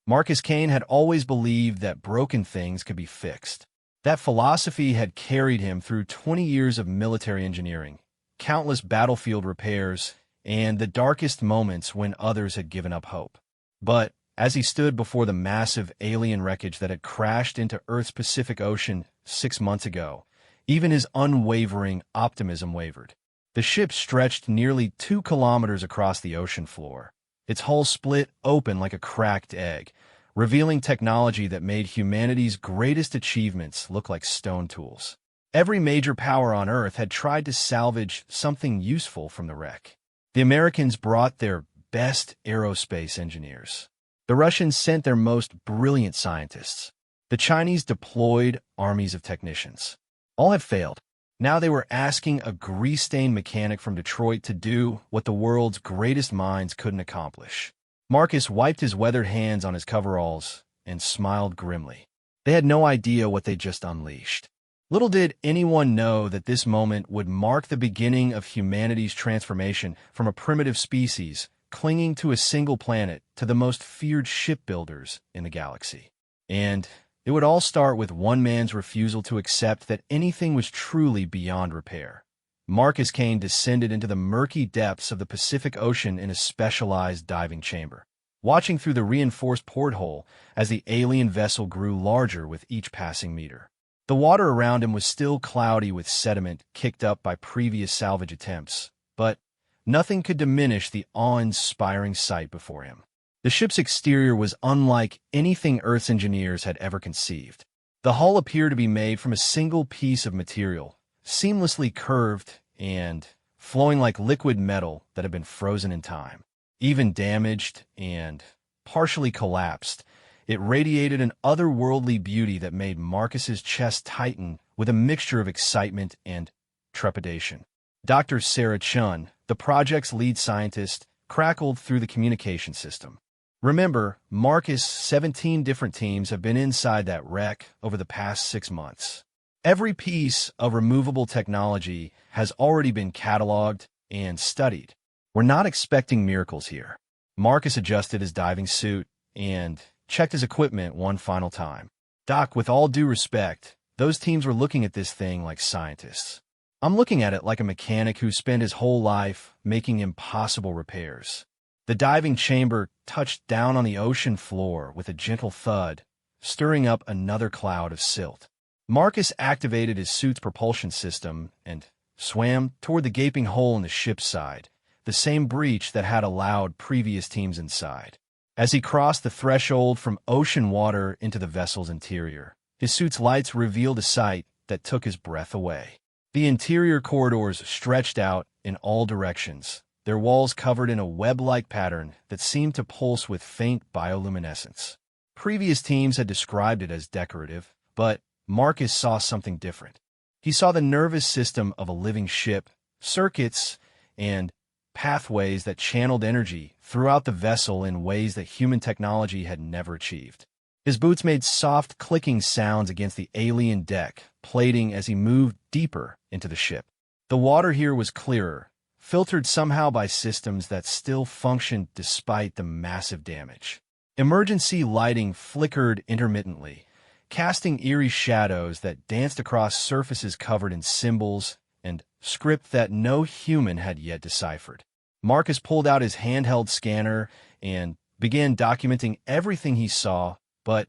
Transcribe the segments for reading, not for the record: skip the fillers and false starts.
Marcus Kane had always believed that broken things could be fixed. That philosophy had carried him through 20 years of military engineering, countless battlefield repairs, and the darkest moments when others had given up hope. But as he stood before the massive alien wreckage that had crashed into Earth's Pacific Ocean 6 months ago, even his unwavering optimism wavered. The ship stretched nearly 2 kilometers across the ocean floor, its hull split open like a cracked egg, revealing technology that made humanity's greatest achievements look like stone tools. Every major power on Earth had tried to salvage something useful from the wreck. The Americans brought their best aerospace engineers. The Russians sent their most brilliant scientists. The Chinese deployed armies of technicians. All had failed. Now they were asking a grease-stained mechanic from Detroit to do what the world's greatest minds couldn't accomplish. Marcus wiped his weathered hands on his coveralls and smiled grimly. They had no idea what they'd just unleashed. Little did anyone know that this moment would mark the beginning of humanity's transformation from a primitive species clinging to a single planet to the most feared shipbuilders in the galaxy. And it would all start with one man's refusal to accept that anything was truly beyond repair. Marcus Kane descended into the murky depths of the Pacific Ocean in a specialized diving chamber, watching through the reinforced porthole as the alien vessel grew larger with each passing meter. The water around him was still cloudy with sediment kicked up by previous salvage attempts, but nothing could diminish the awe-inspiring sight before him. The ship's exterior was unlike anything Earth's engineers had ever conceived. The hull appeared to be made from a single piece of material, seamlessly curved and flowing like liquid metal that had been frozen in time. Even damaged and partially collapsed, it radiated an otherworldly beauty that made Marcus's chest tighten with a mixture of excitement and trepidation. Dr. Sarah Chun, the project's lead scientist, crackled through the communication system. Remember, Marcus' 17 different teams have been inside that wreck over the past 6 months. Every piece of removable technology has already been cataloged and studied. We're not expecting miracles here. Marcus adjusted his diving suit and checked his equipment one final time. Doc, with all due respect, those teams were looking at this thing like scientists. I'm looking at it like a mechanic who spent his whole life making impossible repairs. The diving chamber touched down on the ocean floor with a gentle thud, stirring up another cloud of silt. Marcus activated his suit's propulsion system and swam toward the gaping hole in the ship's side, the same breach that had allowed previous teams inside. As he crossed the threshold from ocean water into the vessel's interior, his suit's lights revealed a sight that took his breath away. The interior corridors stretched out in all directions, their walls covered in a web-like pattern that seemed to pulse with faint bioluminescence. Previous teams had described it as decorative, but Marcus saw something different. He saw the nervous system of a living ship, circuits, and pathways that channeled energy throughout the vessel in ways that human technology had never achieved. His boots made soft clicking sounds against the alien deck, plating as he moved deeper into the ship. The water here was clearer, filtered somehow by systems that still functioned despite the massive damage. Emergency lighting flickered intermittently, casting eerie shadows that danced across surfaces covered in symbols and script that no human had yet deciphered. Marcus pulled out his handheld scanner and began documenting everything he saw, but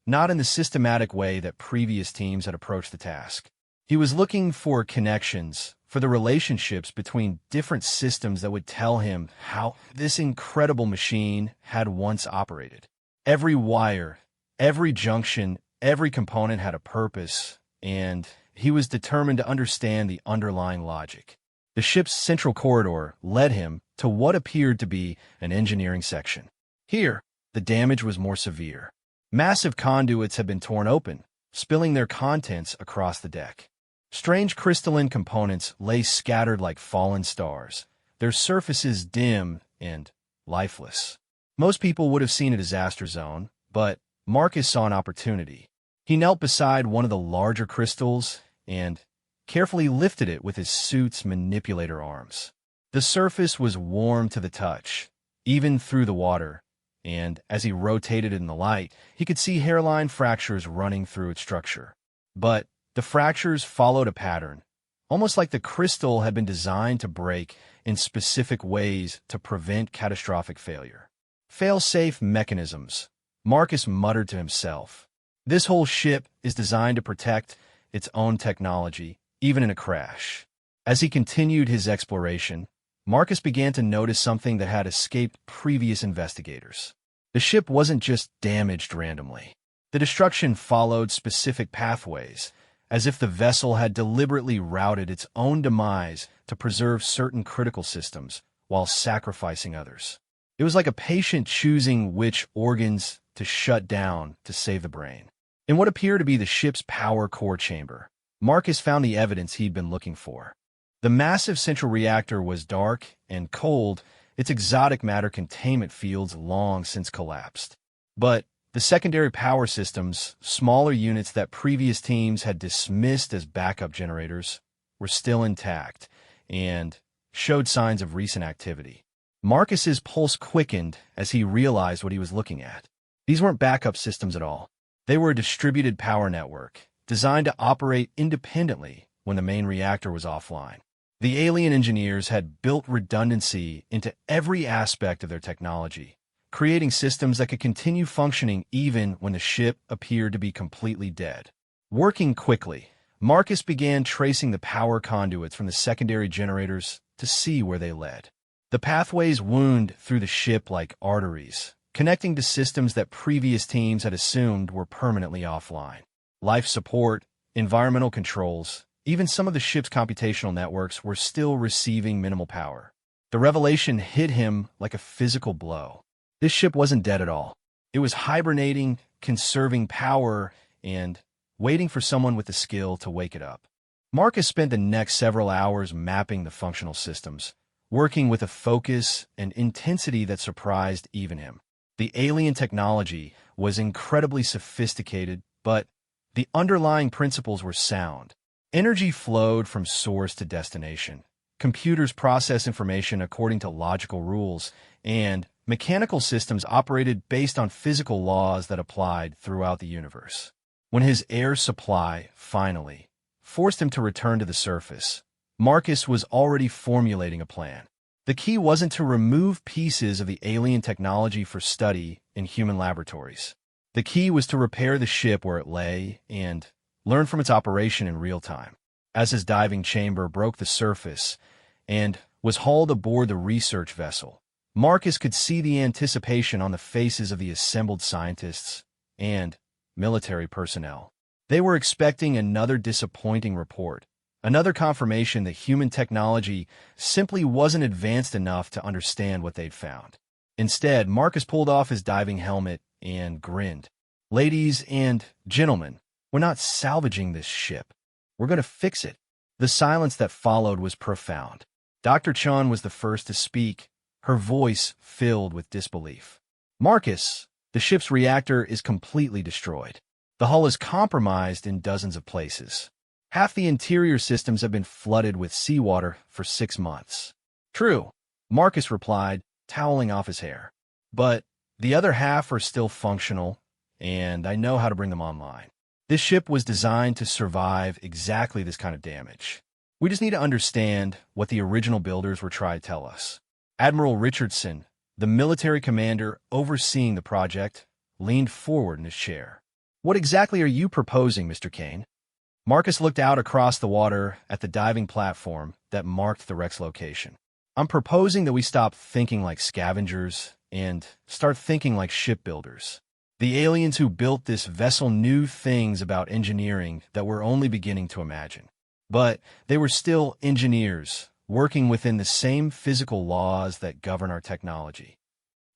not in the systematic way that previous teams had approached the task. He was looking for connections, for the relationships between different systems that would tell him how this incredible machine had once operated. Every wire, every junction, every component had a purpose, and he was determined to understand the underlying logic. The ship's central corridor led him to what appeared to be an engineering section. Here, the damage was more severe. Massive conduits had been torn open, spilling their contents across the deck. Strange crystalline components lay scattered like fallen stars, their surfaces dim and lifeless. Most people would have seen a disaster zone, but Marcus saw an opportunity. He knelt beside one of the larger crystals and carefully lifted it with his suit's manipulator arms. The surface was warm to the touch, even through the water, and as he rotated in the light, he could see hairline fractures running through its structure. But the fractures followed a pattern, almost like the crystal had been designed to break in specific ways to prevent catastrophic failure. Fail-safe mechanisms, Marcus muttered to himself. This whole ship is designed to protect its own technology, even in a crash. As he continued his exploration, Marcus began to notice something that had escaped previous investigators. The ship wasn't just damaged randomly. The destruction followed specific pathways, as if the vessel had deliberately routed its own demise to preserve certain critical systems while sacrificing others. It was like a patient choosing which organs to shut down to save the brain. In what appeared to be the ship's power core chamber, Marcus found the evidence he'd been looking for. The massive central reactor was dark and cold, its exotic matter containment fields long since collapsed. But the secondary power systems, smaller units that previous teams had dismissed as backup generators, were still intact and showed signs of recent activity. Marcus's pulse quickened as he realized what he was looking at. These weren't backup systems at all. They were a distributed power network, designed to operate independently when the main reactor was offline. The alien engineers had built redundancy into every aspect of their technology, creating systems that could continue functioning even when the ship appeared to be completely dead. Working quickly, Marcus began tracing the power conduits from the secondary generators to see where they led. The pathways wound through the ship like arteries, connecting to systems that previous teams had assumed were permanently offline. Life support, environmental controls, even some of the ship's computational networks were still receiving minimal power. The revelation hit him like a physical blow. This ship wasn't dead at all. It was hibernating, conserving power, and waiting for someone with the skill to wake it up. Marcus spent the next several hours mapping the functional systems, working with a focus and intensity that surprised even him. The alien technology was incredibly sophisticated, but the underlying principles were sound. Energy flowed from source to destination. Computers processed information according to logical rules, and mechanical systems operated based on physical laws that applied throughout the universe. When his air supply, finally, forced him to return to the surface, Marcus was already formulating a plan. The key wasn't to remove pieces of the alien technology for study in human laboratories. The key was to repair the ship where it lay and learn from its operation in real time. As his diving chamber broke the surface and was hauled aboard the research vessel, Marcus could see the anticipation on the faces of the assembled scientists and military personnel. They were expecting another disappointing report, another confirmation that human technology simply wasn't advanced enough to understand what they'd found. Instead, Marcus pulled off his diving helmet and grinned. "Ladies and gentlemen, we're not salvaging this ship. We're going to fix it." The silence that followed was profound. Dr. Chun was the first to speak, her voice filled with disbelief. "Marcus, the ship's reactor is completely destroyed. The hull is compromised in dozens of places. Half the interior systems have been flooded with seawater for 6 months." "True," Marcus replied, toweling off his hair. "But the other half are still functional, and I know how to bring them online. This ship was designed to survive exactly this kind of damage. We just need to understand what the original builders were trying to tell us." Admiral Richardson, the military commander overseeing the project, leaned forward in his chair. "What exactly are you proposing, Mr. Kane?" Marcus looked out across the water at the diving platform that marked the wreck's location. "I'm proposing that we stop thinking like scavengers and start thinking like shipbuilders. The aliens who built this vessel knew things about engineering that we're only beginning to imagine. But they were still engineers, working within the same physical laws that govern our technology."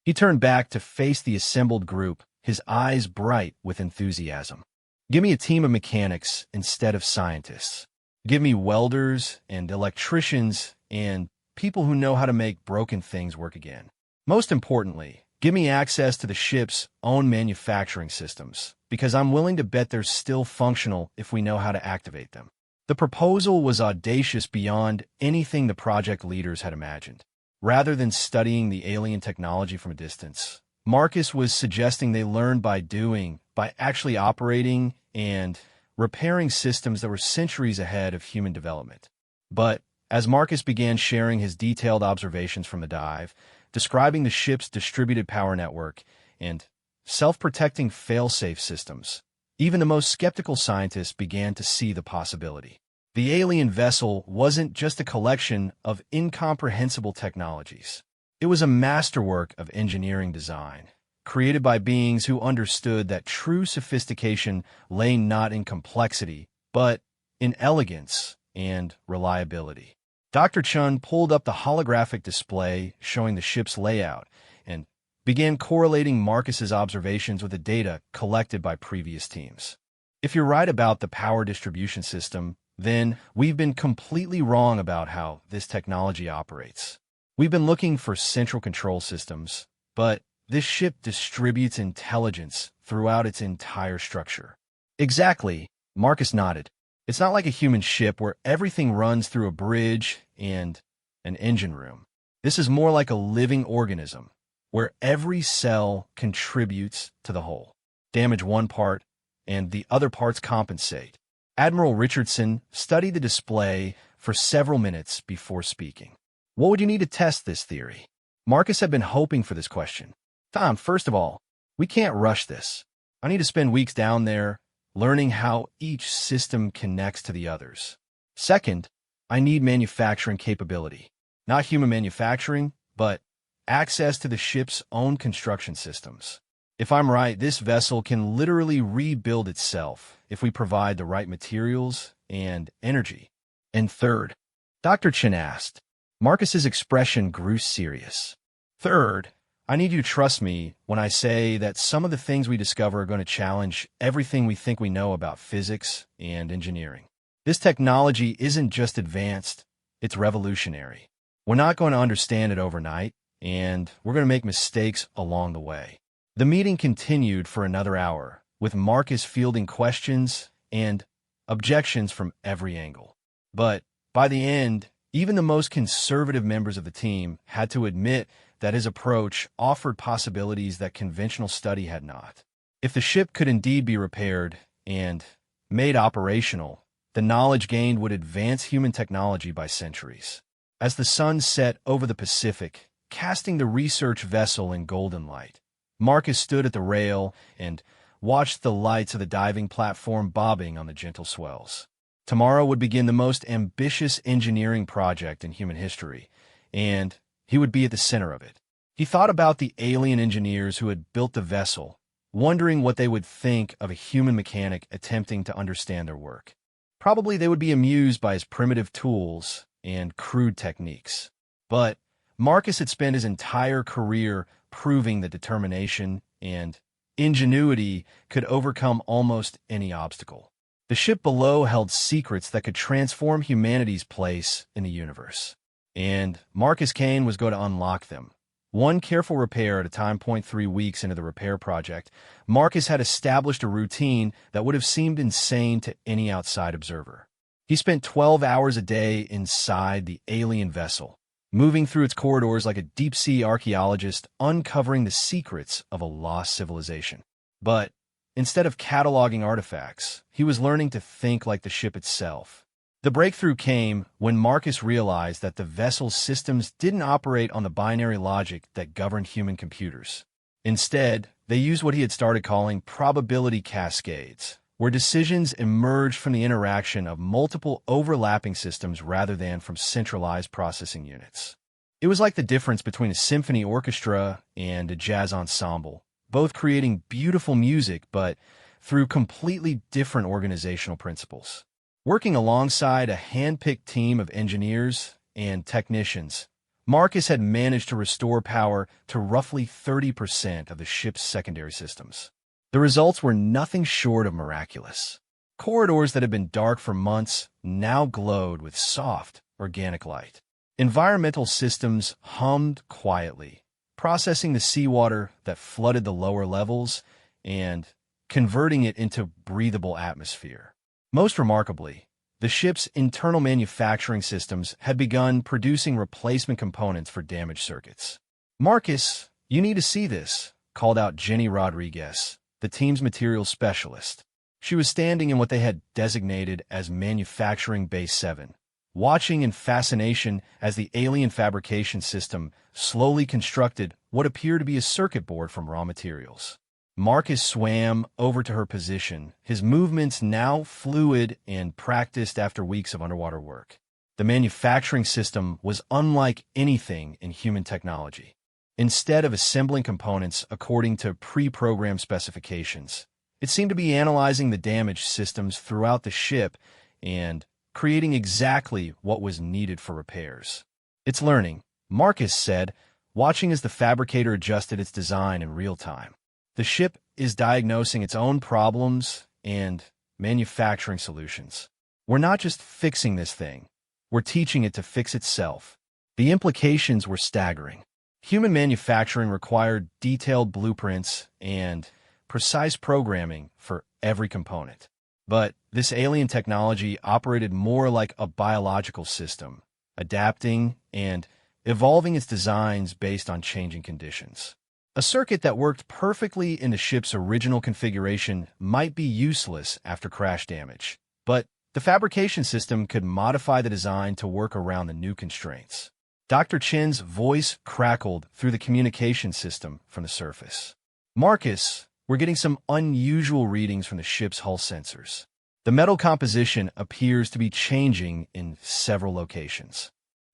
He turned back to face the assembled group, his eyes bright with enthusiasm. "Give me a team of mechanics instead of scientists. Give me welders and electricians and people who know how to make broken things work again. Most importantly, give me access to the ship's own manufacturing systems, because I'm willing to bet they're still functional if we know how to activate them." The proposal was audacious beyond anything the project leaders had imagined. Rather than studying the alien technology from a distance, Marcus was suggesting they learned by doing, by actually operating and repairing systems that were centuries ahead of human development. But as Marcus began sharing his detailed observations from the dive, describing the ship's distributed power network and self-protecting fail-safe systems, even the most skeptical scientists began to see the possibility. The alien vessel wasn't just a collection of incomprehensible technologies. It was a masterwork of engineering design, created by beings who understood that true sophistication lay not in complexity, but in elegance and reliability. Dr. Chun pulled up the holographic display showing the ship's layout and began correlating Marcus's observations with the data collected by previous teams. If you're right about the power distribution system, then we've been completely wrong about how this technology operates. We've been looking for central control systems, but this ship distributes intelligence throughout its entire structure. Exactly, Marcus nodded. It's not like a human ship where everything runs through a bridge and an engine room. This is more like a living organism, where every cell contributes to the whole. Damage one part, and the other parts compensate. Admiral Richardson studied the display for several minutes before speaking. What would you need to test this theory? Marcus had been hoping for this question. Tom, first of all, we can't rush this. I need to spend weeks down there learning how each system connects to the others. Second, I need manufacturing capability. Not human manufacturing, but access to the ship's own construction systems. If I'm right, this vessel can literally rebuild itself if we provide the right materials and energy. And third, Dr. Chen asked. Marcus's expression grew serious. Third, I need you to trust me when I say that some of the things we discover are going to challenge everything we think we know about physics and engineering. This technology isn't just advanced, it's revolutionary. We're not going to understand it overnight, and we're going to make mistakes along the way. The meeting continued for another hour, with Marcus fielding questions and objections from every angle. But by the end, even the most conservative members of the team had to admit that his approach offered possibilities that conventional study had not. If the ship could indeed be repaired and made operational, the knowledge gained would advance human technology by centuries. As the sun set over the Pacific, casting the research vessel in golden light, Marcus stood at the rail and watched the lights of the diving platform bobbing on the gentle swells. Tomorrow would begin the most ambitious engineering project in human history, and he would be at the center of it. He thought about the alien engineers who had built the vessel, wondering what they would think of a human mechanic attempting to understand their work. Probably they would be amused by his primitive tools and crude techniques. But Marcus had spent his entire career proving that determination and ingenuity could overcome almost any obstacle. The ship below held secrets that could transform humanity's place in the universe. And Marcus Kane was going to unlock them. One careful repair at a time. 3 weeks into the repair project, Marcus had established a routine that would have seemed insane to any outside observer. He spent 12 hours a day inside the alien vessel, moving through its corridors like a deep-sea archaeologist uncovering the secrets of a lost civilization. But instead of cataloging artifacts, he was learning to think like the ship itself. The breakthrough came when Marcus realized that the vessel's systems didn't operate on the binary logic that governed human computers. Instead, they used what he had started calling probability cascades, where decisions emerged from the interaction of multiple overlapping systems rather than from centralized processing units. It was like the difference between a symphony orchestra and a jazz ensemble, both creating beautiful music but through completely different organizational principles. Working alongside a hand-picked team of engineers and technicians, Marcus had managed to restore power to roughly 30% of the ship's secondary systems. The results were nothing short of miraculous. Corridors that had been dark for months now glowed with soft, organic light. Environmental systems hummed quietly, processing the seawater that flooded the lower levels and converting it into breathable atmosphere. Most remarkably, the ship's internal manufacturing systems had begun producing replacement components for damaged circuits. Marcus, you need to see this, called out Jenny Rodriguez, the team's materials specialist. She was standing in what they had designated as Manufacturing Base 7, watching in fascination as the alien fabrication system slowly constructed what appeared to be a circuit board from raw materials. Marcus swam over to her position, his movements now fluid and practiced after weeks of underwater work. The manufacturing system was unlike anything in human technology. Instead of assembling components according to pre-programmed specifications, it seemed to be analyzing the damaged systems throughout the ship and creating exactly what was needed for repairs. "It's learning," Marcus said, watching as the fabricator adjusted its design in real time. "The ship is diagnosing its own problems and manufacturing solutions. We're not just fixing this thing, we're teaching it to fix itself." The implications were staggering. Human manufacturing required detailed blueprints and precise programming for every component. But this alien technology operated more like a biological system, adapting and evolving its designs based on changing conditions. A circuit that worked perfectly in the ship's original configuration might be useless after crash damage, but the fabrication system could modify the design to work around the new constraints. Dr. Chen's voice crackled through the communication system from the surface. "Marcus, we're getting some unusual readings from the ship's hull sensors. The metal composition appears to be changing in several locations."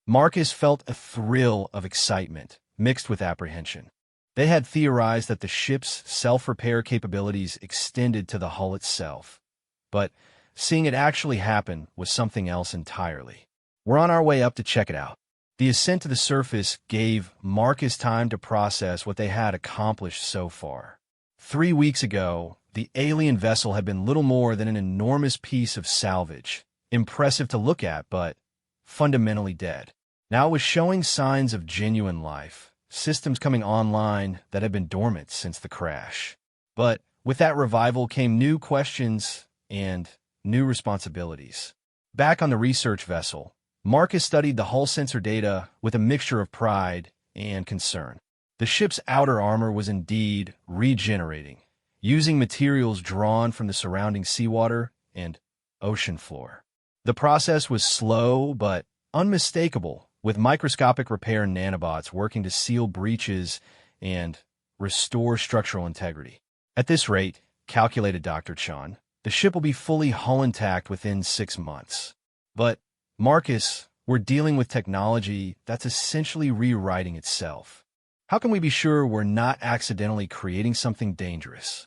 Marcus felt a thrill of excitement mixed with apprehension. They had theorized that the ship's self-repair capabilities extended to the hull itself, but seeing it actually happen was something else entirely. "We're on our way up to check it out." The ascent to the surface gave Marcus time to process what they had accomplished so far. 3 weeks ago, the alien vessel had been little more than an enormous piece of salvage, impressive to look at, but fundamentally dead. Now it was showing signs of genuine life, systems coming online that had been dormant since the crash. But with that revival came new questions and new responsibilities. Back on the research vessel, Marcus studied the hull sensor data with a mixture of pride and concern. The ship's outer armor was indeed regenerating, using materials drawn from the surrounding seawater and ocean floor. The process was slow but unmistakable, with microscopic repair nanobots working to seal breaches and restore structural integrity. "At this rate," calculated Dr. Chan, "the ship will be fully hull intact within 6 months. But, Marcus, we're dealing with technology that's essentially rewriting itself. How can we be sure we're not accidentally creating something dangerous?"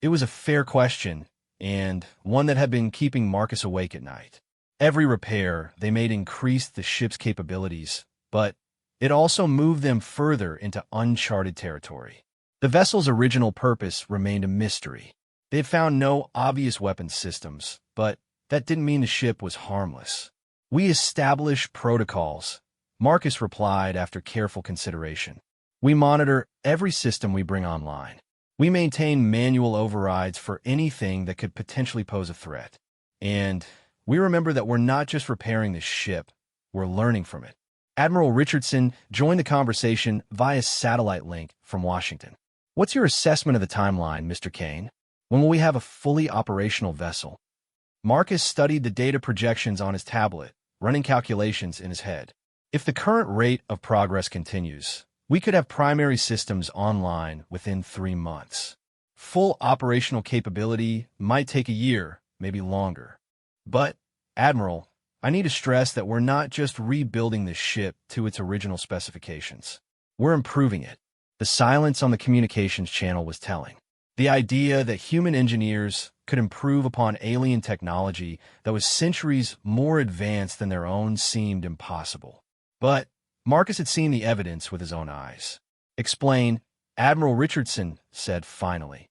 It was a fair question, and one that had been keeping Marcus awake at night. Every repair they made increased the ship's capabilities, but it also moved them further into uncharted territory. The vessel's original purpose remained a mystery. They had found no obvious weapons systems, but that didn't mean the ship was harmless. "We establish protocols," Marcus replied after careful consideration. "We monitor every system we bring online. We maintain manual overrides for anything that could potentially pose a threat. And we remember that we're not just repairing the ship, we're learning from it." Admiral Richardson joined the conversation via satellite link from Washington. "What's your assessment of the timeline, Mr. Kane? When will we have a fully operational vessel?" Marcus studied the data projections on his tablet, running calculations in his head. "If the current rate of progress continues, we could have primary systems online within 3 months. Full operational capability might take a year, maybe longer. But, Admiral, I need to stress that we're not just rebuilding this ship to its original specifications. We're improving it." The silence on the communications channel was telling. The idea that human engineers could improve upon alien technology that was centuries more advanced than their own seemed impossible. But Marcus had seen the evidence with his own eyes. "Explain," Admiral Richardson said finally.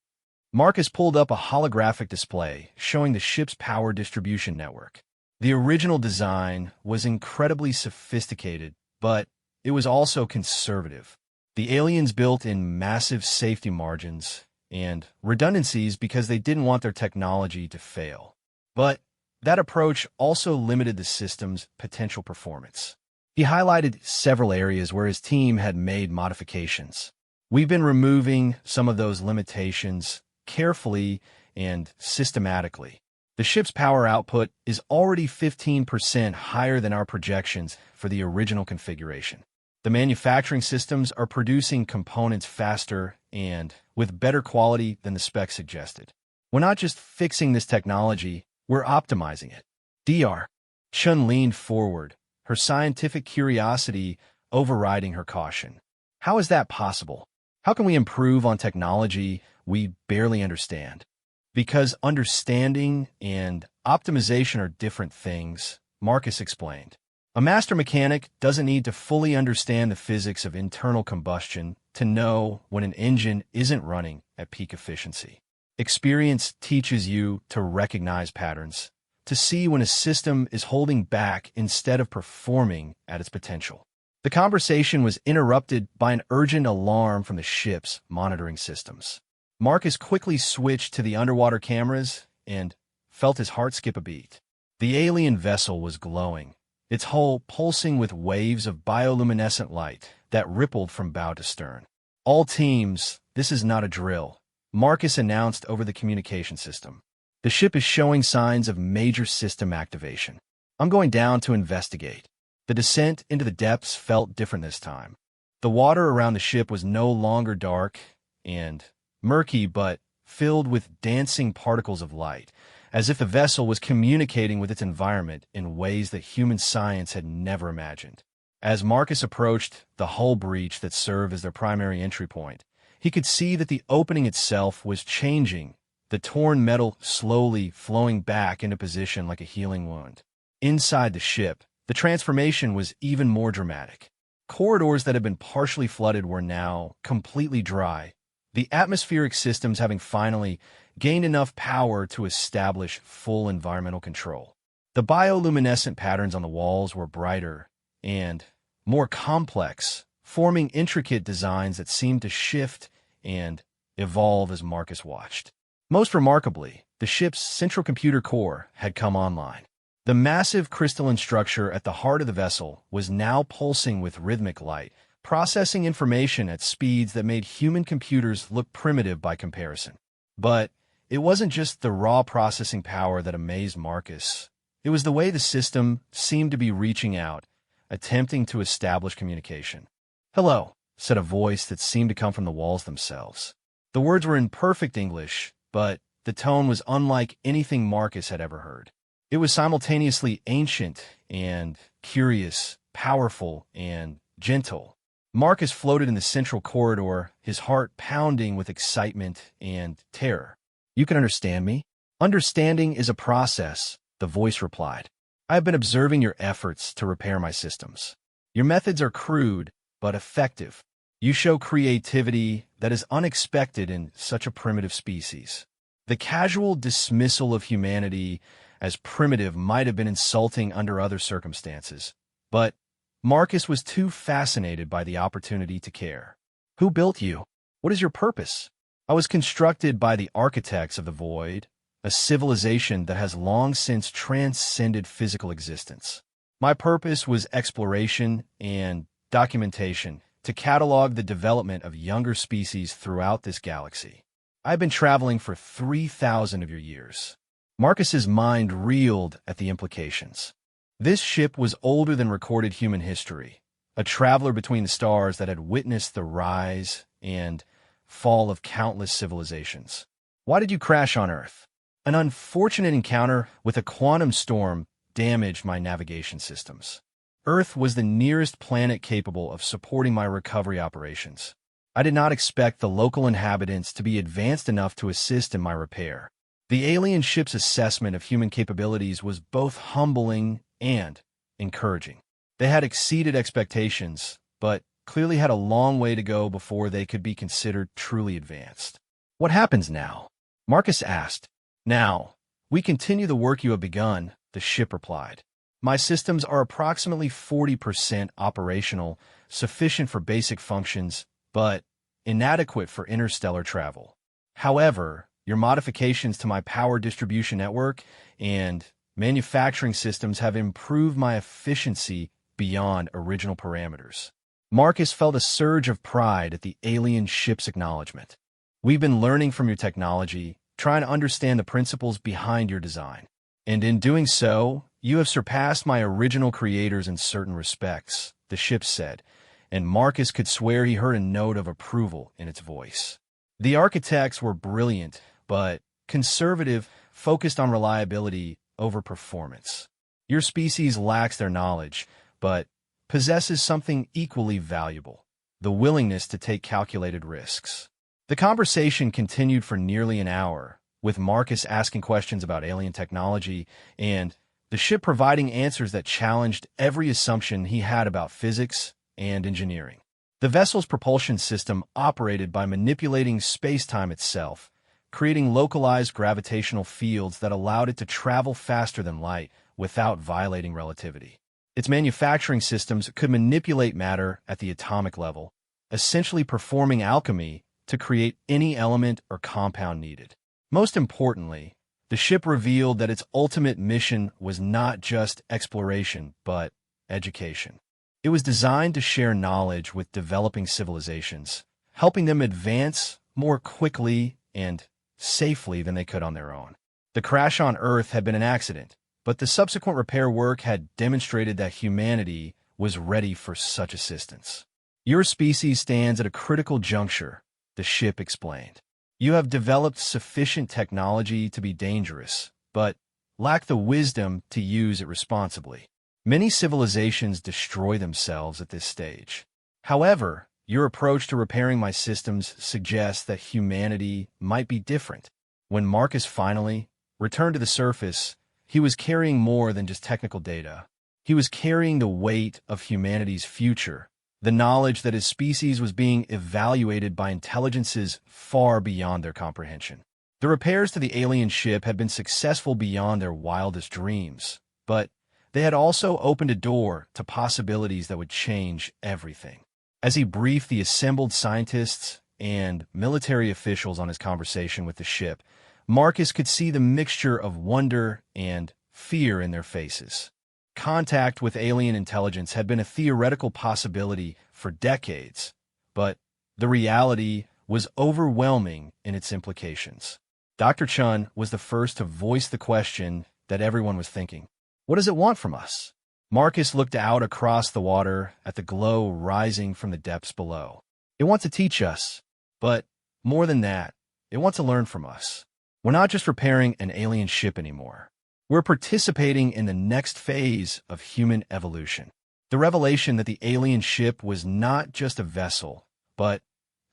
Marcus pulled up a holographic display showing the ship's power distribution network. The original design was incredibly sophisticated, but it was also conservative. The aliens built in massive safety margins and redundancies because they didn't want their technology to fail. But that approach also limited the system's potential performance. He highlighted several areas where his team had made modifications. We've been removing some of those limitations carefully and systematically. The ship's power output is already 15% higher than our projections for the original configuration. The manufacturing systems are producing components faster and with better quality than the specs suggested. We're not just fixing this technology, we're optimizing it. Dr. Chun leaned forward, her scientific curiosity overriding her caution. How is that possible? How can we improve on technology we barely understand? Because understanding and optimization are different things, Marcus explained. A master mechanic doesn't need to fully understand the physics of internal combustion to know when an engine isn't running at peak efficiency. Experience teaches you to recognize patterns, to see when a system is holding back instead of performing at its potential. The conversation was interrupted by an urgent alarm from the ship's monitoring systems. Marcus quickly switched to the underwater cameras and felt his heart skip a beat. The alien vessel was glowing, its hull pulsing with waves of bioluminescent light that rippled from bow to stern. All teams, this is not a drill, Marcus announced over the communication system. The ship is showing signs of major system activation. I'm going down to investigate. The descent into the depths felt different this time. The water around the ship was no longer dark and murky, but filled with dancing particles of light, as if the vessel was communicating with its environment in ways that human science had never imagined. As Marcus approached the hull breach that served as their primary entry point, he could see that the opening itself was changing, the torn metal slowly flowing back into position like a healing wound. Inside the ship, the transformation was even more dramatic. Corridors that had been partially flooded were now completely dry, the atmospheric systems having finally gained enough power to establish full environmental control. The bioluminescent patterns on the walls were brighter and more complex, forming intricate designs that seemed to shift and evolve as Marcus watched. Most remarkably, the ship's central computer core had come online. The massive crystalline structure at the heart of the vessel was now pulsing with rhythmic light, processing information at speeds that made human computers look primitive by comparison. But it wasn't just the raw processing power that amazed Marcus. It was the way the system seemed to be reaching out, attempting to establish communication. "Hello," said a voice that seemed to come from the walls themselves. The words were in perfect English, but the tone was unlike anything Marcus had ever heard. It was simultaneously ancient and curious, powerful and gentle. Marcus floated in the central corridor, his heart pounding with excitement and terror. "You can understand me?" "Understanding is a process," the voice replied. "I have been observing your efforts to repair my systems. Your methods are crude, but effective. You show creativity that is unexpected in such a primitive species." The casual dismissal of humanity as primitive might have been insulting under other circumstances, but Marcus was too fascinated by the opportunity to care. "Who built you? What is your purpose?" "I was constructed by the architects of the void, a civilization that has long since transcended physical existence. My purpose was exploration and documentation, to catalog the development of younger species throughout this galaxy. I've been traveling for 3,000 of your years." Marcus's mind reeled at the implications. This ship was older than recorded human history, a traveler between the stars that had witnessed the rise and fall of countless civilizations. "Why did you crash on Earth?" "An unfortunate encounter with a quantum storm damaged my navigation systems. Earth was the nearest planet capable of supporting my recovery operations. I did not expect the local inhabitants to be advanced enough to assist in my repair." The alien ship's assessment of human capabilities was both humbling and encouraging. They had exceeded expectations, but clearly had a long way to go before they could be considered truly advanced. "What happens now?" Marcus asked. "Now, we continue the work you have begun," the ship replied. "My systems are approximately 40% operational, sufficient for basic functions, but inadequate for interstellar travel. However, your modifications to my power distribution network and manufacturing systems have improved my efficiency beyond original parameters. Marcus felt a surge of pride at the alien ship's acknowledgement. "We've been learning from your technology, trying to understand the principles behind your design. And in doing so, you have surpassed my original creators in certain respects," the ship said, and Marcus could swear he heard a note of approval in its voice. The architects were brilliant, but conservative, focused on reliability over performance. "Your species lacks their knowledge, but possesses something equally valuable: the willingness to take calculated risks." The conversation continued for nearly an hour, with Marcus asking questions about alien technology and the ship providing answers that challenged every assumption he had about physics and engineering. The vessel's propulsion system operated by manipulating space-time itself, creating localized gravitational fields that allowed it to travel faster than light without violating relativity. Its manufacturing systems could manipulate matter at the atomic level, essentially performing alchemy to create any element or compound needed. Most importantly, the ship revealed that its ultimate mission was not just exploration, but education. It was designed to share knowledge with developing civilizations, helping them advance more quickly and safely than they could on their own. The crash on Earth had been an accident, but the subsequent repair work had demonstrated that humanity was ready for such assistance. "Your species stands at a critical juncture," the ship explained. "You have developed sufficient technology to be dangerous, but lack the wisdom to use it responsibly. Many civilizations destroy themselves at this stage. However, your approach to repairing my systems suggests that humanity might be different." When Marcus finally returned to the surface, he was carrying more than just technical data. He was carrying the weight of humanity's future, the knowledge that his species was being evaluated by intelligences far beyond their comprehension. The repairs to the alien ship had been successful beyond their wildest dreams, but they had also opened a door to possibilities that would change everything. As he briefed the assembled scientists and military officials on his conversation with the ship, Marcus could see the mixture of wonder and fear in their faces. Contact with alien intelligence had been a theoretical possibility for decades, but the reality was overwhelming in its implications. Dr. Chun was the first to voice the question that everyone was thinking. "What does it want from us?" Marcus looked out across the water at the glow rising from the depths below. "It wants to teach us, but more than that, it wants to learn from us. We're not just repairing an alien ship anymore. We're participating in the next phase of human evolution." The revelation that the alien ship was not just a vessel, but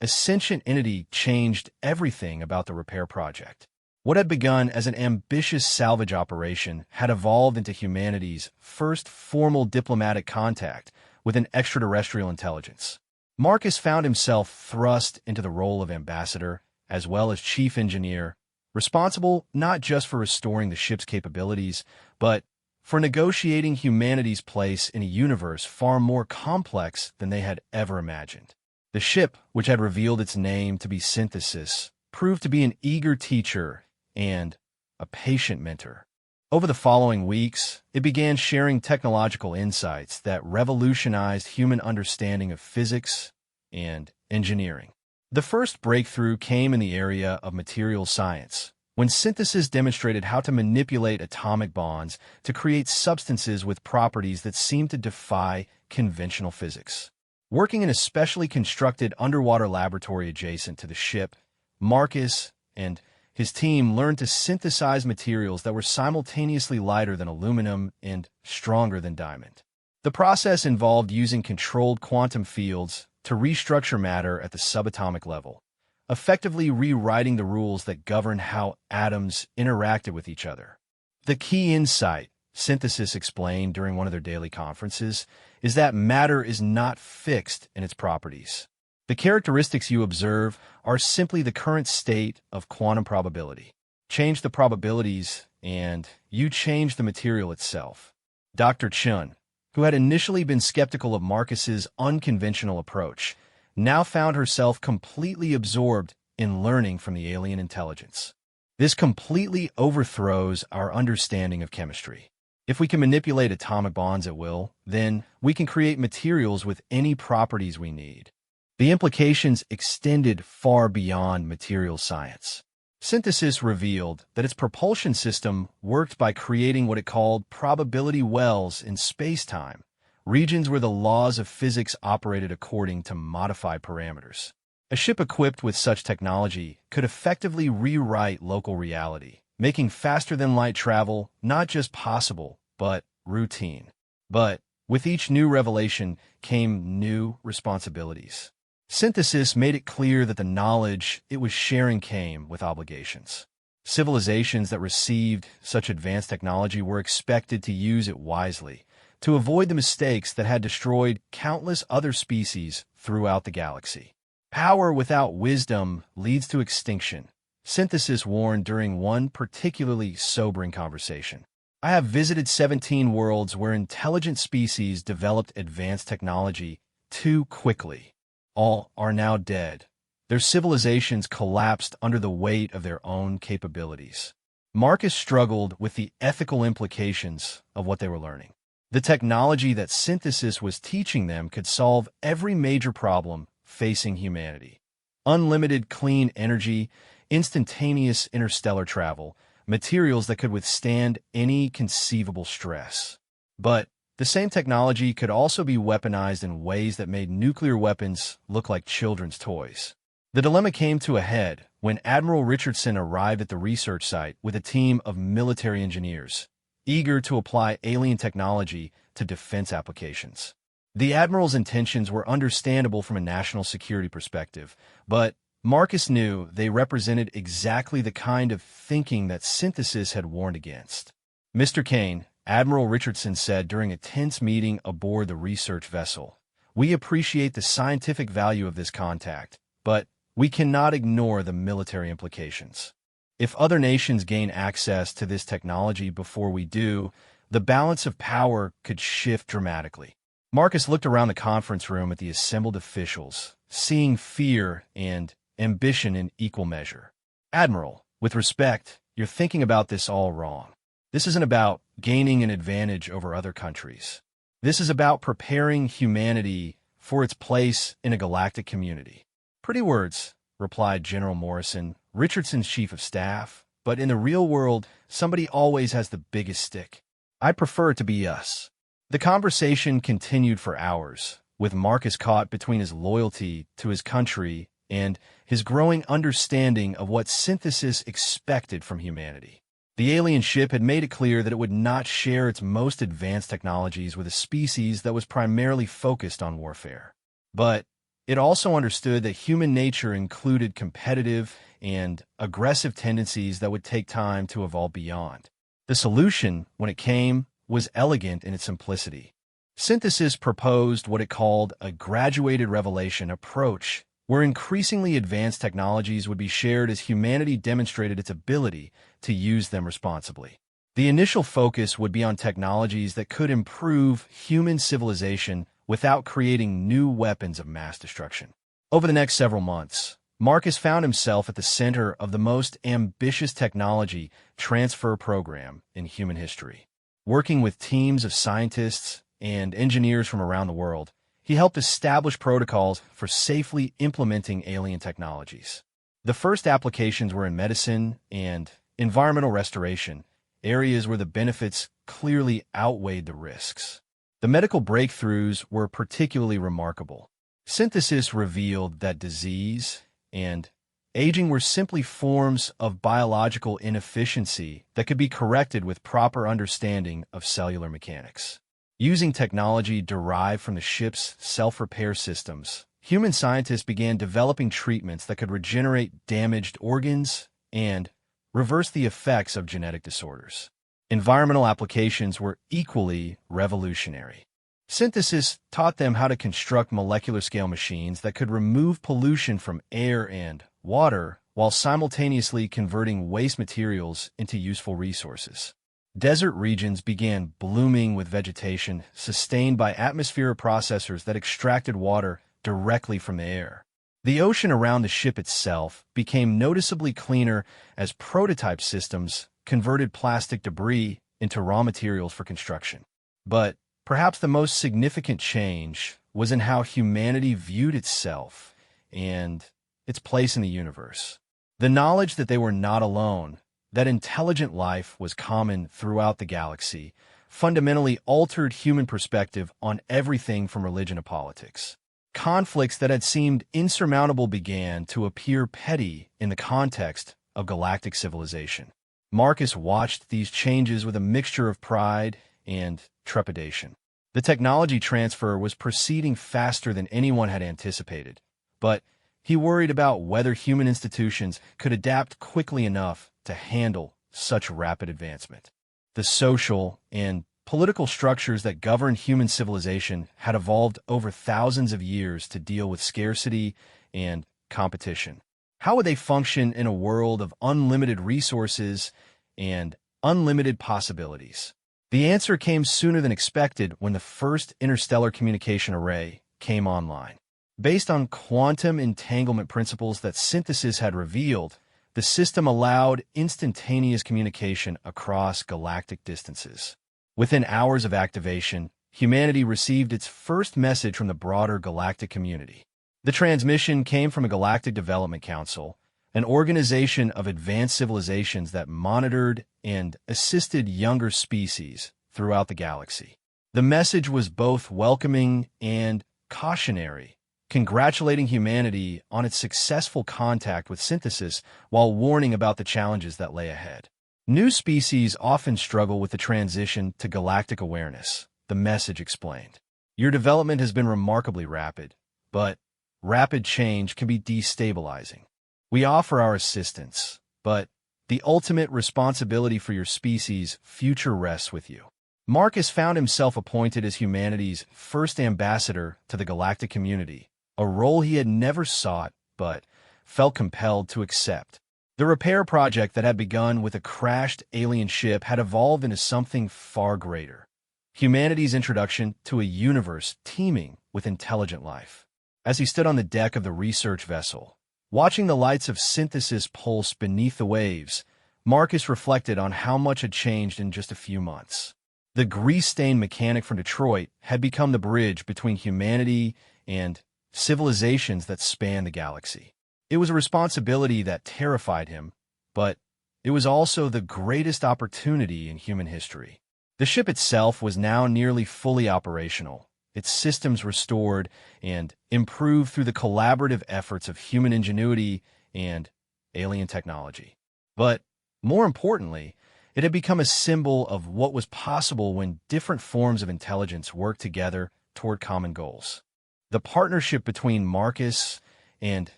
a sentient entity changed everything about the repair project. What had begun as an ambitious salvage operation had evolved into humanity's first formal diplomatic contact with an extraterrestrial intelligence. Marcus found himself thrust into the role of ambassador, as well as chief engineer, responsible not just for restoring the ship's capabilities, but for negotiating humanity's place in a universe far more complex than they had ever imagined. The ship, which had revealed its name to be Synthesis, proved to be an eager teacher and a patient mentor. Over the following weeks, it began sharing technological insights that revolutionized human understanding of physics and engineering. The first breakthrough came in the area of materials science, when Synthesis demonstrated how to manipulate atomic bonds to create substances with properties that seemed to defy conventional physics. Working in a specially constructed underwater laboratory adjacent to the ship, Marcus and his team learned to synthesize materials that were simultaneously lighter than aluminum and stronger than diamond. The process involved using controlled quantum fields to restructure matter at the subatomic level, effectively rewriting the rules that govern how atoms interacted with each other. "The key insight," Synthesis explained during one of their daily conferences, "is that matter is not fixed in its properties. The characteristics you observe are simply the current state of quantum probability. Change the probabilities, and you change the material itself." Dr. Chun, who had initially been skeptical of Marcus's unconventional approach, now found herself completely absorbed in learning from the alien intelligence. "This completely overthrows our understanding of chemistry. If we can manipulate atomic bonds at will, then we can create materials with any properties we need. The implications extended far beyond material science. Synthesis revealed that its propulsion system worked by creating what it called probability wells in space-time, regions where the laws of physics operated according to modified parameters. A ship equipped with such technology could effectively rewrite local reality, making faster-than-light travel not just possible, but routine. But with each new revelation came new responsibilities. Synthesis made it clear that the knowledge it was sharing came with obligations. Civilizations that received such advanced technology were expected to use it wisely, to avoid the mistakes that had destroyed countless other species throughout the galaxy. Power without wisdom leads to extinction, Synthesis warned during one particularly sobering conversation. I have visited 17 worlds where intelligent species developed advanced technology too quickly. All are now dead. Their civilizations collapsed under the weight of their own capabilities. Marcus struggled with the ethical implications of what they were learning. The technology that Synthesis was teaching them could solve every major problem facing humanity. Unlimited clean energy, instantaneous interstellar travel, materials that could withstand any conceivable stress. But the same technology could also be weaponized in ways that made nuclear weapons look like children's toys. The dilemma came to a head when Admiral Richardson arrived at the research site with a team of military engineers, eager to apply alien technology to defense applications. The Admiral's intentions were understandable from a national security perspective, but Marcus knew they represented exactly the kind of thinking that Synthesis had warned against. "Mr. Kane," Admiral Richardson said during a tense meeting aboard the research vessel, "we appreciate the scientific value of this contact, but we cannot ignore the military implications. If other nations gain access to this technology before we do, the balance of power could shift dramatically." Marcus looked around the conference room at the assembled officials, seeing fear and ambition in equal measure. "Admiral, with respect, you're thinking about this all wrong. This isn't about gaining an advantage over other countries. This is about preparing humanity for its place in a galactic community." "Pretty words," replied General Morrison, Richardson's chief of staff, "but in the real world, somebody always has the biggest stick. I prefer it to be us." The conversation continued for hours, with Marcus caught between his loyalty to his country and his growing understanding of what Synthesis expected from humanity. The alien ship had made it clear that it would not share its most advanced technologies with a species that was primarily focused on warfare. But it also understood that human nature included competitive and aggressive tendencies that would take time to evolve beyond. The solution, when it came, was elegant in its simplicity. Synthesis proposed what it called a graduated revelation approach, where increasingly advanced technologies would be shared as humanity demonstrated its ability to use them responsibly. The initial focus would be on technologies that could improve human civilization without creating new weapons of mass destruction. Over the next several months, Marcus found himself at the center of the most ambitious technology transfer program in human history. Working with teams of scientists and engineers from around the world, he helped establish protocols for safely implementing alien technologies. The first applications were in medicine and environmental restoration, areas where the benefits clearly outweighed the risks. The medical breakthroughs were particularly remarkable. Synthesis revealed that disease and aging were simply forms of biological inefficiency that could be corrected with proper understanding of cellular mechanics. Using technology derived from the ship's self-repair systems, human scientists began developing treatments that could regenerate damaged organs and reverse the effects of genetic disorders. Environmental applications were equally revolutionary. Synthesis taught them how to construct molecular-scale machines that could remove pollution from air and water while simultaneously converting waste materials into useful resources. Desert regions began blooming with vegetation sustained by atmospheric processors that extracted water directly from the air. The ocean around the ship itself became noticeably cleaner as prototype systems converted plastic debris into raw materials for construction. But perhaps the most significant change was in how humanity viewed itself and its place in the universe. The knowledge that they were not alone, that intelligent life was common throughout the galaxy, fundamentally altered human perspective on everything from religion to politics. Conflicts that had seemed insurmountable began to appear petty in the context of galactic civilization. Marcus watched these changes with a mixture of pride and trepidation. The technology transfer was proceeding faster than anyone had anticipated, but he worried about whether human institutions could adapt quickly enough to handle such rapid advancement. The social and political structures that govern human civilization had evolved over thousands of years to deal with scarcity and competition. How would they function in a world of unlimited resources and unlimited possibilities? The answer came sooner than expected when the first interstellar communication array came online. Based on quantum entanglement principles that synthesis had revealed, the system allowed instantaneous communication across galactic distances. Within hours of activation, humanity received its first message from the broader galactic community. The transmission came from a Galactic Development Council, an organization of advanced civilizations that monitored and assisted younger species throughout the galaxy. The message was both welcoming and cautionary, congratulating humanity on its successful contact with synthesis while warning about the challenges that lay ahead. New species often struggle with the transition to galactic awareness, the message explained. Your development has been remarkably rapid, but rapid change can be destabilizing. We offer our assistance, but the ultimate responsibility for your species' future rests with you. Marcus found himself appointed as humanity's first ambassador to the galactic community, a role he had never sought but felt compelled to accept. The repair project that had begun with a crashed alien ship had evolved into something far greater: humanity's introduction to a universe teeming with intelligent life. As he stood on the deck of the research vessel, watching the lights of synthesis pulse beneath the waves, Marcus reflected on how much had changed in just a few months. The grease-stained mechanic from Detroit had become the bridge between humanity and civilizations that span the galaxy. It was a responsibility that terrified him, but it was also the greatest opportunity in human history. The ship itself was now nearly fully operational, its systems restored and improved through the collaborative efforts of human ingenuity and alien technology. But more importantly, it had become a symbol of what was possible when different forms of intelligence worked together toward common goals. The partnership between Marcus and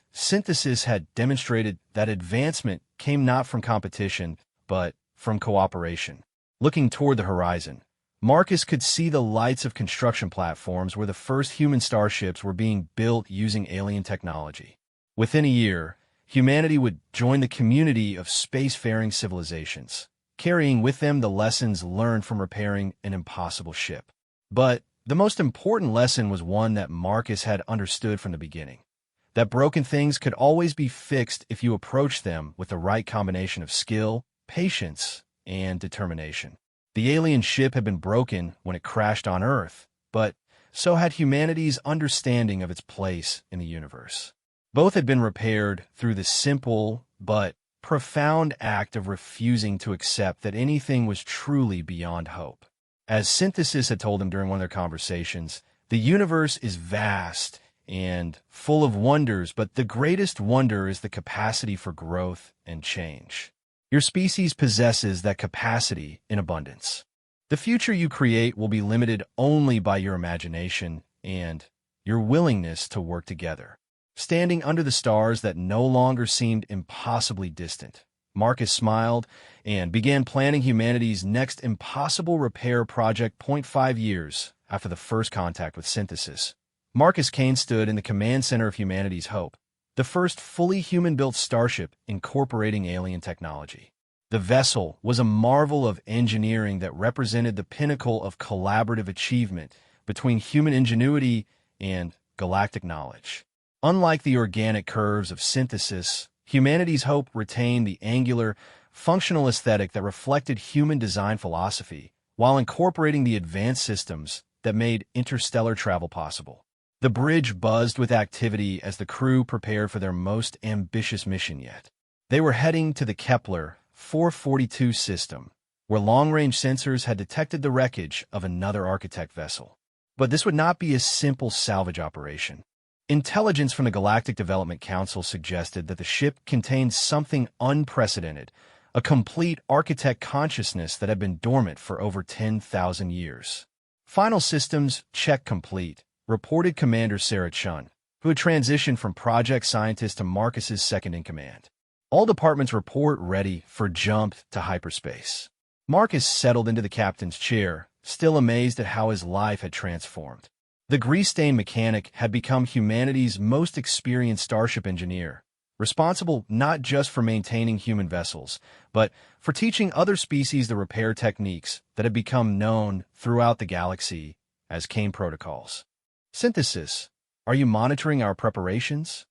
synthesis had demonstrated that advancement came not from competition, but from cooperation. Looking toward the horizon, Marcus could see the lights of construction platforms where the first human starships were being built using alien technology. Within a year, humanity would join the community of spacefaring civilizations, carrying with them the lessons learned from repairing an impossible ship. But the most important lesson was one that Marcus had understood from the beginning: that broken things could always be fixed if you approach them with the right combination of skill, patience, and determination. The alien ship had been broken when it crashed on Earth, but so had humanity's understanding of its place in the universe. Both had been repaired through the simple but profound act of refusing to accept that anything was truly beyond hope. As Synthesis had told him during one of their conversations, the universe is vast and full of wonders, but the greatest wonder is the capacity for growth and change. Your species possesses that capacity in abundance. The future you create will be limited only by your imagination and your willingness to work together. Standing under the stars that no longer seemed impossibly distant, Marcus smiled and began planning humanity's next impossible repair project 0.5 years after the first contact with Synthesis. Marcus Kane stood in the command center of humanity's hope, the first fully human-built starship incorporating alien technology. The vessel was a marvel of engineering that represented the pinnacle of collaborative achievement between human ingenuity and galactic knowledge. Unlike the organic curves of Synthesis, humanity's hope retained the angular, functional aesthetic that reflected human design philosophy while incorporating the advanced systems that made interstellar travel possible. The bridge buzzed with activity as the crew prepared for their most ambitious mission yet. They were heading to the Kepler 442 system, where long-range sensors had detected the wreckage of another Architect vessel. But this would not be a simple salvage operation. Intelligence from the Galactic Development Council suggested that the ship contained something unprecedented, a complete Architect consciousness that had been dormant for over 10,000 years. Final systems check complete, reported Commander Sarah Chun, who had transitioned from project scientist to Marcus's second-in-command. All departments report ready for jump to hyperspace. Marcus settled into the captain's chair, still amazed at how his life had transformed. The grease-stained mechanic had become humanity's most experienced starship engineer, responsible not just for maintaining human vessels, but for teaching other species the repair techniques that had become known throughout the galaxy as Kane protocols. "Synthesis, are you monitoring our preparations?"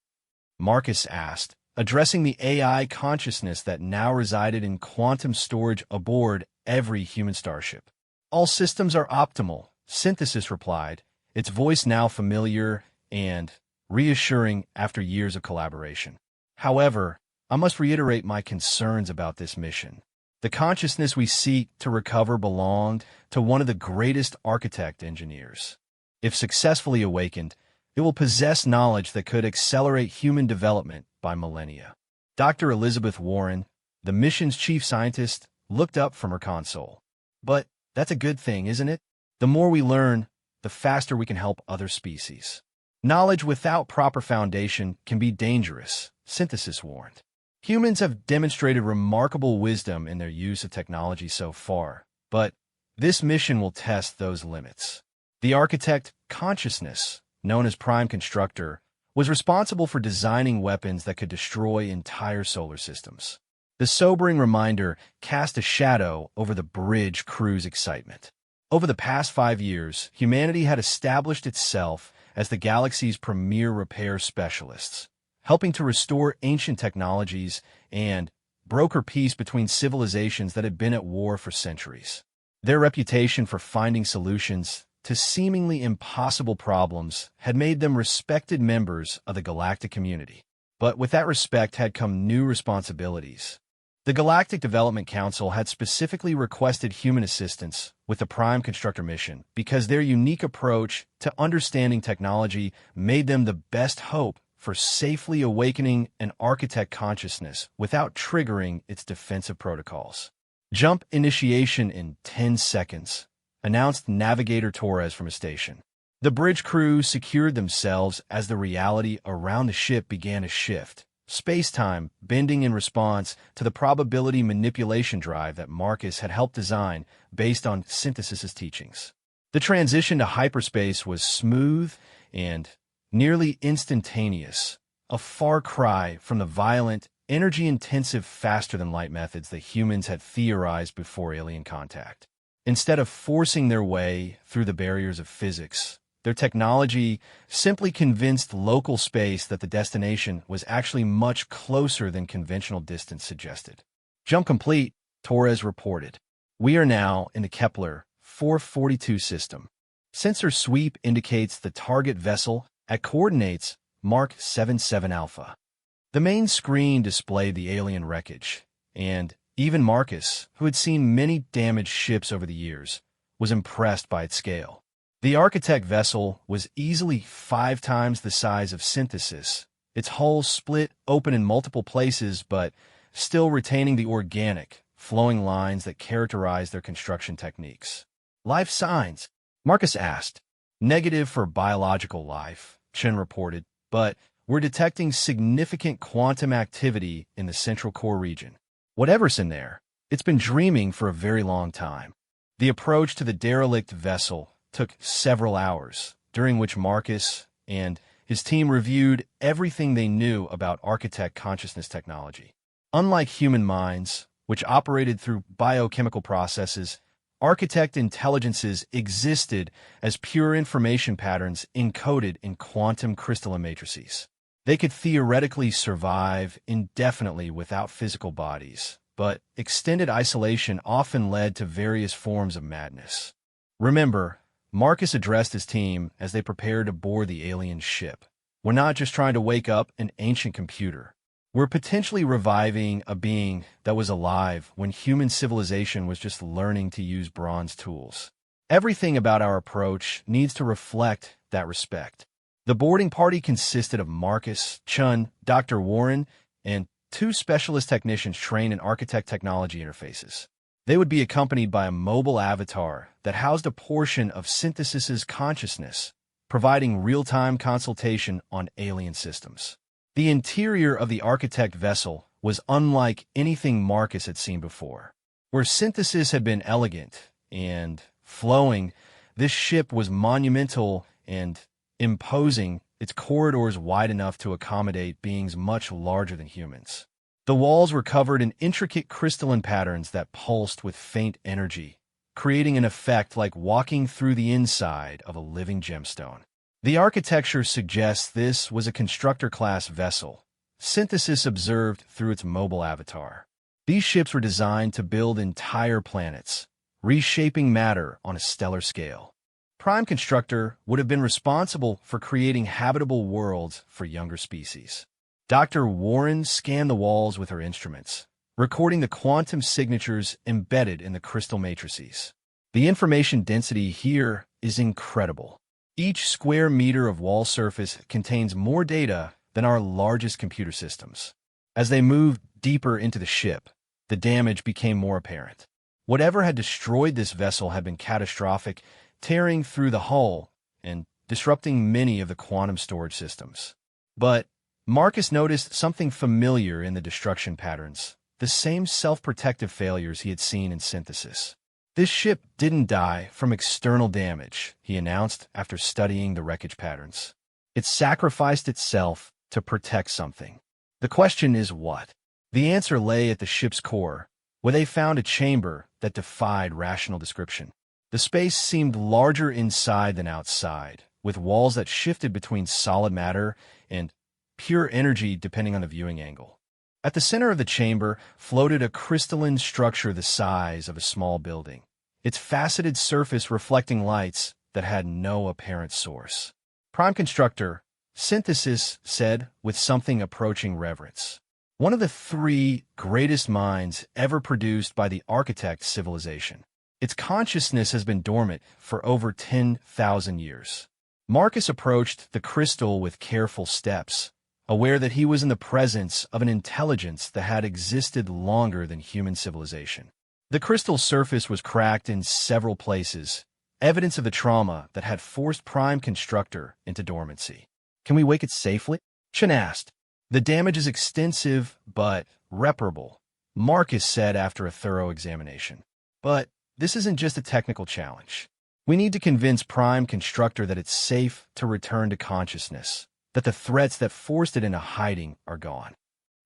Marcus asked, addressing the AI consciousness that now resided in quantum storage aboard every human starship. "All systems are optimal," Synthesis replied, its voice now familiar and reassuring after years of collaboration. "However, I must reiterate my concerns about this mission. The consciousness we seek to recover belonged to one of the greatest Architect engineers. If successfully awakened, it will possess knowledge that could accelerate human development by millennia." Dr. Elizabeth Warren, the mission's chief scientist, looked up from her console. "But that's a good thing, isn't it? The more we learn, the faster we can help other species. Knowledge without proper foundation can be dangerous," Synthesis warned. "Humans have demonstrated remarkable wisdom in their use of technology so far, but this mission will test those limits." The Architect consciousness, known as Prime Constructor, was responsible for designing weapons that could destroy entire solar systems. The sobering reminder cast a shadow over the bridge crew's excitement. Over the past 5 years, humanity had established itself as the galaxy's premier repair specialists, helping to restore ancient technologies and broker peace between civilizations that had been at war for centuries. Their reputation for finding solutions to seemingly impossible problems had made them respected members of the galactic community. But with that respect had come new responsibilities. The Galactic Development Council had specifically requested human assistance with the Prime Constructor mission because their unique approach to understanding technology made them the best hope for safely awakening an Architect consciousness without triggering its defensive protocols. "Jump initiation in 10 seconds, announced Navigator Torres from a station. The bridge crew secured themselves as the reality around the ship began to shift, space-time bending in response to the probability manipulation drive that Marcus had helped design based on Synthesis's teachings. The transition to hyperspace was smooth and nearly instantaneous, a far cry from the violent, energy-intensive faster-than-light methods that humans had theorized before alien contact. Instead of forcing their way through the barriers of physics, their technology simply convinced local space that the destination was actually much closer than conventional distance suggested. "Jump complete," Torres reported. "We are now in the Kepler 442 system. Sensor sweep indicates the target vessel at coordinates Mark 77 Alpha." The main screen displayed the alien wreckage, and even Marcus, who had seen many damaged ships over the years, was impressed by its scale. The Architect vessel was easily 5 times the size of Synthesis, its hull split open in multiple places but still retaining the organic, flowing lines that characterized their construction techniques. "Life signs?" Marcus asked. "Negative for biological life," Chen reported, "but we're detecting significant quantum activity in the central core region. Whatever's in there, it's been dreaming for a very long time." The approach to the derelict vessel took several hours, during which Marcus and his team reviewed everything they knew about Architect consciousness technology. Unlike human minds, which operated through biochemical processes, Architect intelligences existed as pure information patterns encoded in quantum crystalline matrices. They could theoretically survive indefinitely without physical bodies, but extended isolation often led to various forms of madness. Remember, Marcus addressed his team as they prepared to board the alien ship. We're not just trying to wake up an ancient computer. We're potentially reviving a being that was alive when human civilization was just learning to use bronze tools. Everything about our approach needs to reflect that respect. The boarding party consisted of Marcus, Chun, Dr. Warren, and two specialist technicians trained in architect technology interfaces. They would be accompanied by a mobile avatar that housed a portion of Synthesis's consciousness, providing real-time consultation on alien systems. The interior of the architect vessel was unlike anything Marcus had seen before. Where Synthesis had been elegant and flowing, this ship was monumental and imposing, its corridors wide enough to accommodate beings much larger than humans. The walls were covered in intricate crystalline patterns that pulsed with faint energy, creating an effect like walking through the inside of a living gemstone. The architecture suggests this was a constructor-class vessel, Synthesis observed through its mobile avatar. These ships were designed to build entire planets, reshaping matter on a stellar scale. Prime Constructor would have been responsible for creating habitable worlds for younger species. Dr. Warren scanned the walls with her instruments, recording the quantum signatures embedded in the crystal matrices. The information density here is incredible. Each square meter of wall surface contains more data than our largest computer systems. As they moved deeper into the ship, the damage became more apparent. Whatever had destroyed this vessel had been catastrophic, tearing through the hull and disrupting many of the quantum storage systems. But Marcus noticed something familiar in the destruction patterns, the same self-protective failures he had seen in Synthesis. This ship didn't die from external damage, he announced after studying the wreckage patterns. It sacrificed itself to protect something. The question is what? The answer lay at the ship's core, where they found a chamber that defied rational description. The space seemed larger inside than outside, with walls that shifted between solid matter and pure energy depending on the viewing angle. At the center of the chamber floated a crystalline structure the size of a small building, its faceted surface reflecting lights that had no apparent source. Prime Constructor, Synthesis said with something approaching reverence. One of the three greatest minds ever produced by the architect civilization. Its consciousness has been dormant for over 10,000 years. Marcus approached the crystal with careful steps, aware that he was in the presence of an intelligence that had existed longer than human civilization. The crystal's surface was cracked in several places, evidence of the trauma that had forced Prime Constructor into dormancy. Can we wake it safely? Chen asked. The damage is extensive, but reparable, Marcus said after a thorough examination. But this isn't just a technical challenge. We need to convince Prime Constructor that it's safe to return to consciousness, that the threats that forced it into hiding are gone.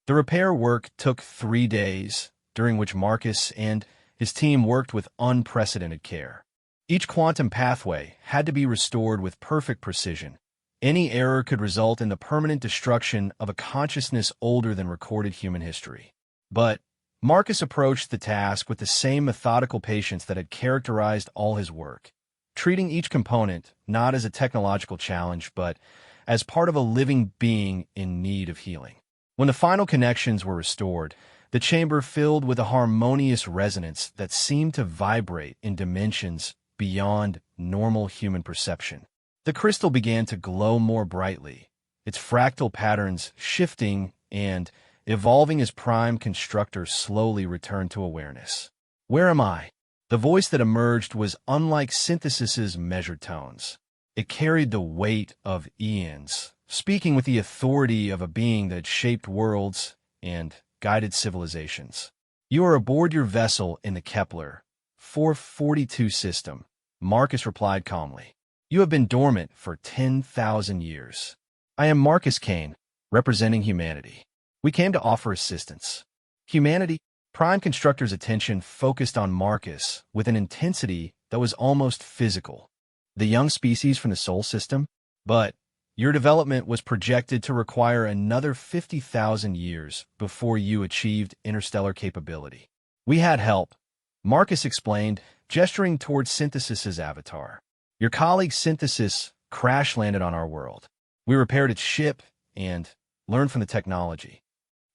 The repair work took 3 days, during which Marcus and his team worked with unprecedented care. Each quantum pathway had to be restored with perfect precision. Any error could result in the permanent destruction of a consciousness older than recorded human history. But Marcus approached the task with the same methodical patience that had characterized all his work, treating each component not as a technological challenge, but as part of a living being in need of healing. When the final connections were restored, the chamber filled with a harmonious resonance that seemed to vibrate in dimensions beyond normal human perception. The crystal began to glow more brightly, its fractal patterns shifting and evolving as Prime Constructor slowly returned to awareness. Where am I? The voice that emerged was unlike Synthesis's measured tones. It carried the weight of eons, speaking with the authority of a being that had shaped worlds and guided civilizations. You are aboard your vessel in the Kepler 442 system, Marcus replied calmly. You have been dormant for 10,000 years. I am Marcus Kane, representing humanity. We came to offer assistance. Humanity, Prime Constructor's attention focused on Marcus with an intensity that was almost physical. The young species from the Sol system? But Your development was projected to require another 50,000 years before you achieved interstellar capability. We had help, Marcus explained, gesturing towards Synthesis's avatar. Your colleague Synthesis crash-landed on our world. We repaired its ship and learned from the technology.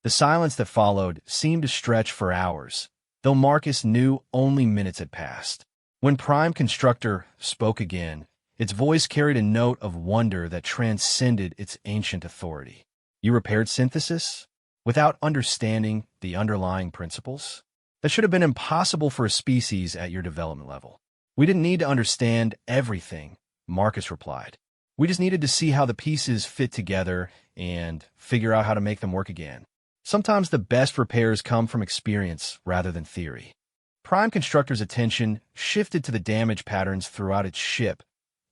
The silence that followed seemed to stretch for hours, though Marcus knew only minutes had passed. When Prime Constructor spoke again, its voice carried a note of wonder that transcended its ancient authority. You repaired Synthesis without understanding the underlying principles? That should have been impossible for a species at your development level. We didn't need to understand everything, Marcus replied. We just needed to see how the pieces fit together and figure out how to make them work again. Sometimes the best repairs come from experience rather than theory. Prime Constructor's attention shifted to the damage patterns throughout its ship,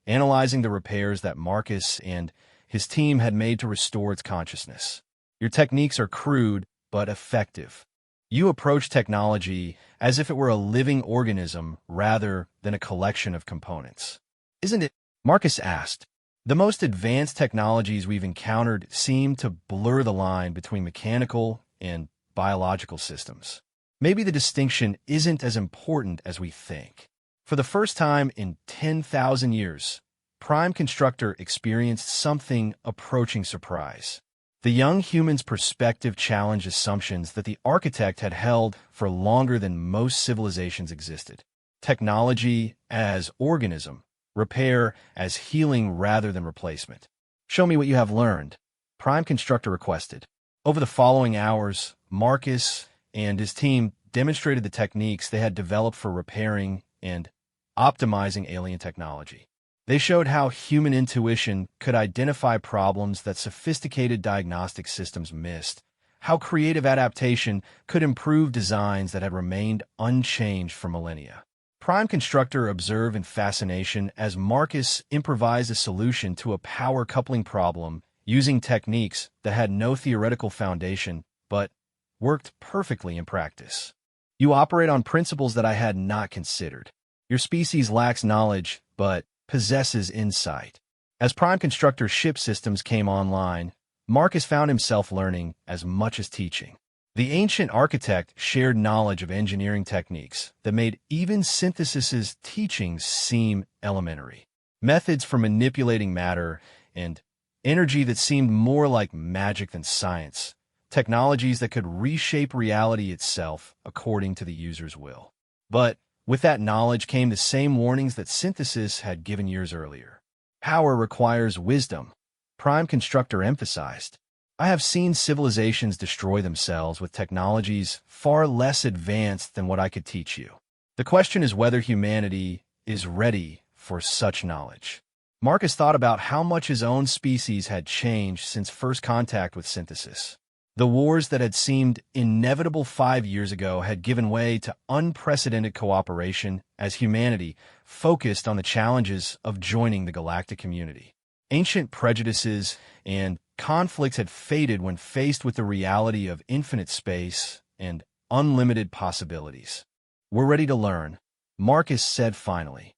analyzing the repairs that Marcus and his team had made to restore its consciousness. Your techniques are crude but effective. You approach technology as if it were a living organism rather than a collection of components. Isn't it? Marcus asked. The most advanced technologies we've encountered seem to blur the line between mechanical and biological systems. Maybe the distinction isn't as important as we think. For the first time in 10,000 years, Prime Constructor experienced something approaching surprise. The young human's perspective challenged assumptions that the architect had held for longer than most civilizations existed. Technology as organism, repair as healing rather than replacement. Show me what you have learned, Prime Constructor requested. Over the following hours, Marcus and his team demonstrated the techniques they had developed for repairing and optimizing alien technology. They showed how human intuition could identify problems that sophisticated diagnostic systems missed, how creative adaptation could improve designs that had remained unchanged for millennia. Prime Constructor observed in fascination as Marcus improvised a solution to a power coupling problem using techniques that had no theoretical foundation but worked perfectly in practice. You operate on principles that I had not considered. Your species lacks knowledge, but possesses insight. As Prime Constructor's ship systems came online, Marcus found himself learning as much as teaching. The ancient architect shared knowledge of engineering techniques that made even Synthesis's teachings seem elementary. Methods for manipulating matter and energy that seemed more like magic than science. Technologies that could reshape reality itself according to the user's will. But with that knowledge came the same warnings that Synthesis had given years earlier. Power requires wisdom, Prime Constructor emphasized. I have seen civilizations destroy themselves with technologies far less advanced than what I could teach you. The question is whether humanity is ready for such knowledge. Marcus thought about how much his own species had changed since first contact with Synthesis. The wars that had seemed inevitable 5 years ago had given way to unprecedented cooperation as humanity focused on the challenges of joining the galactic community. Ancient prejudices and conflicts had faded when faced with the reality of infinite space and unlimited possibilities. We're ready to learn, Marcus said finally.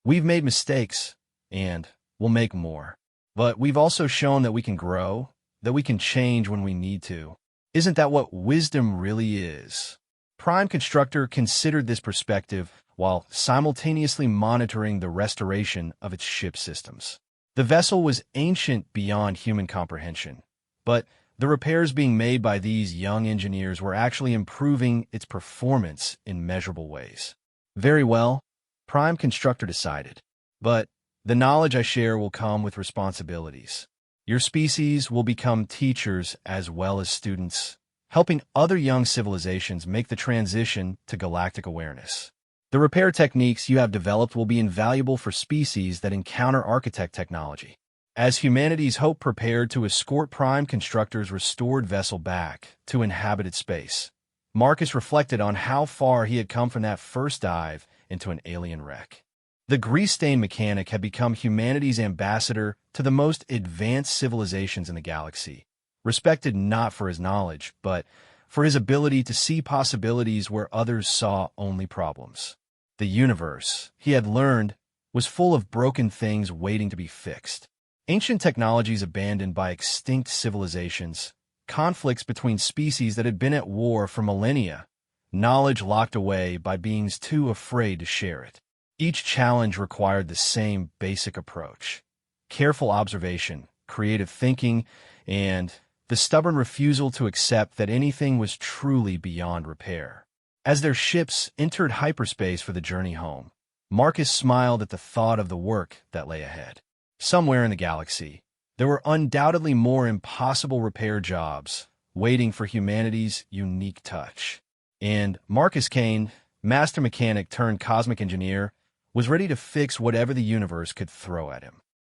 We've made mistakes, and we'll make more. But we've also shown that we can grow, that we can change when we need to. Isn't that what wisdom really is? Prime Constructor considered this perspective while simultaneously monitoring the restoration of its ship systems. The vessel was ancient beyond human comprehension, but the repairs being made by these young engineers were actually improving its performance in measurable ways. Very well, Prime Constructor decided, but the knowledge I share will come with responsibilities. Your species will become teachers as well as students, helping other young civilizations make the transition to galactic awareness. The repair techniques you have developed will be invaluable for species that encounter architect technology. As humanity's hope prepared to escort Prime Constructor's restored vessel back to inhabited space, Marcus reflected on how far he had come from that first dive into an alien wreck. The grease-stained mechanic had become humanity's ambassador to the most advanced civilizations in the galaxy, respected not for his knowledge, but for his ability to see possibilities where others saw only problems. The universe, he had learned, was full of broken things waiting to be fixed. Ancient technologies abandoned by extinct civilizations, conflicts between species that had been at war for millennia, knowledge locked away by beings too afraid to share it. Each challenge required the same basic approach: careful observation, creative thinking, and the stubborn refusal to accept that anything was truly beyond repair. As their ships entered hyperspace for the journey home, Marcus smiled at the thought of the work that lay ahead. Somewhere in the galaxy, there were undoubtedly more impossible repair jobs waiting for humanity's unique touch. And Marcus Kane, master mechanic turned cosmic engineer, was ready to fix whatever the universe could throw at him.